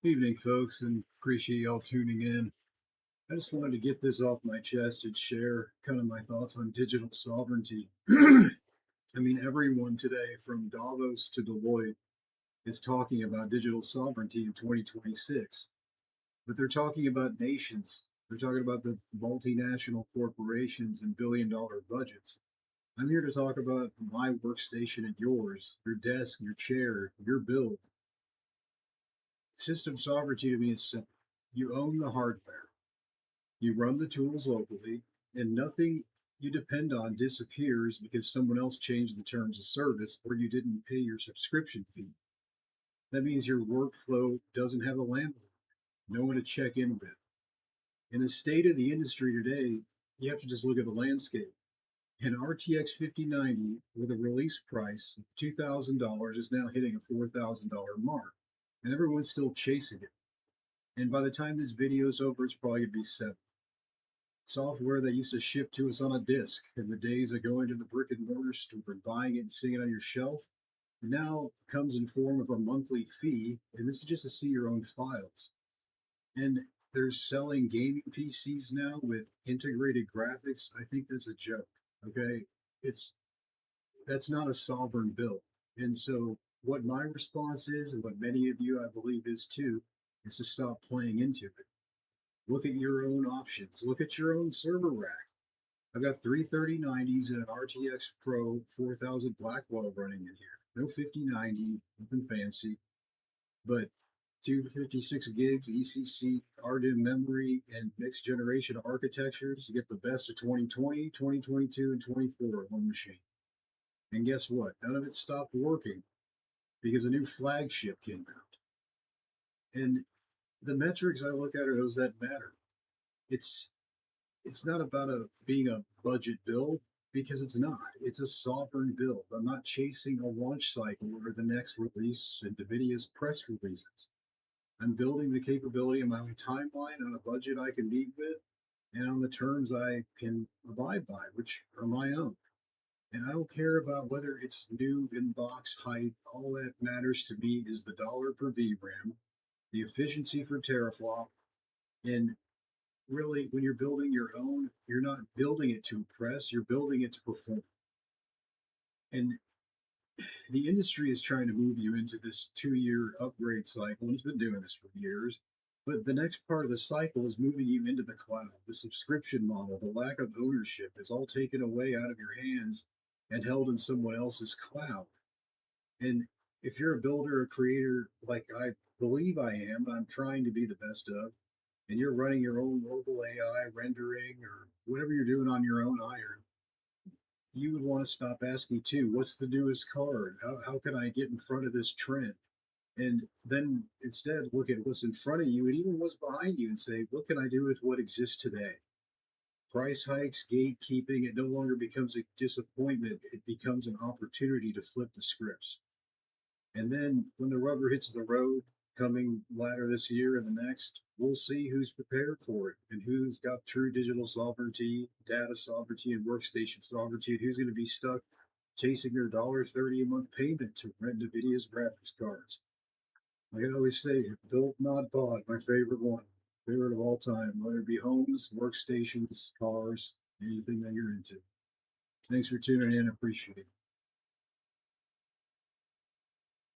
Evening, folks, and appreciate y'all tuning in. I just wanted to get this off my chest and share kind of my thoughts on digital sovereignty. I mean, everyone today from Davos to Deloitte is talking about digital sovereignty in 2026, but they're talking about nations. They're talking about the multinational corporations and billion-dollar budgets. I'm here to talk about my workstation and yours, your desk, your chair, your build. System sovereignty to me is simple. You own the hardware. You run the tools locally, and nothing you depend on disappears because someone else changed the terms of service or you didn't pay your subscription fee. That means your workflow doesn't have a landlord, no one to check in with. In the state of the industry today, you have to just look at the landscape. An RTX 5090 with a release price of $2,000 is now hitting a $4,000 mark, and everyone's still chasing it. And by the time this video is over, it's probably going to be seven. Software that used to ship to us on a disk in the days of going to the brick and mortar store and buying it and seeing it on your shelf now comes in form of a monthly fee, and this is just to see your own files. And they're selling gaming PCs now with integrated graphics. I think that's a joke. Okay, it's that's not a sovereign build. And so what my response is, and what many of you I believe is too, is to stop playing into it. Look at your own options. Look at your own server rack. I've got three 3090s and an RTX Pro 4000 Blackwell running in here. No 5090, nothing fancy, but 256 gigs ECC RDIMM memory and next generation architectures. You get the best of 2020, 2022, and 24 in one machine. And guess what? None of it stopped working because a new flagship came out. And the metrics I look at are those that matter. It's not about being a budget build because it's not. It's a sovereign build. I'm not chasing a launch cycle or the next release and NVIDIA's press releases. I'm building the capability of my own timeline on a budget I can meet with and on the terms I can abide by, which are my own. And I don't care about whether it's new in box height. All that matters to me is the dollar per VRAM, the efficiency for teraflop, and really, when you're building your own, you're not building it to impress, you're building it to perform. And the industry is trying to move you into this 2-year upgrade cycle, and it's been doing this for years. But the next part of the cycle is moving you into the cloud, the subscription model, the lack of ownership. It's all taken away out of your hands and held in someone else's cloud. And if you're a builder or creator like I believe I am, and I'm trying to be the best of, and you're running your own local AI rendering or whatever you're doing on your own iron, you would want to stop asking too, what's the newest card? How can I get in front of this trend? And then instead look at what's in front of you and even what's behind you and say, what can I do with what exists today? Price hikes, gatekeeping, it no longer becomes a disappointment. It becomes an opportunity to flip the scripts. And then when the rubber hits the road, coming later this year and the next, we'll see who's prepared for it and who's got true digital sovereignty, data sovereignty, and workstation sovereignty, and who's going to be stuck chasing their $1.30 a month payment to rent NVIDIA's graphics cards. Like I always say, built, not bought, my favorite one, favorite of all time, whether it be homes, workstations, cars, anything that you're into. Thanks for tuning in. Appreciate it.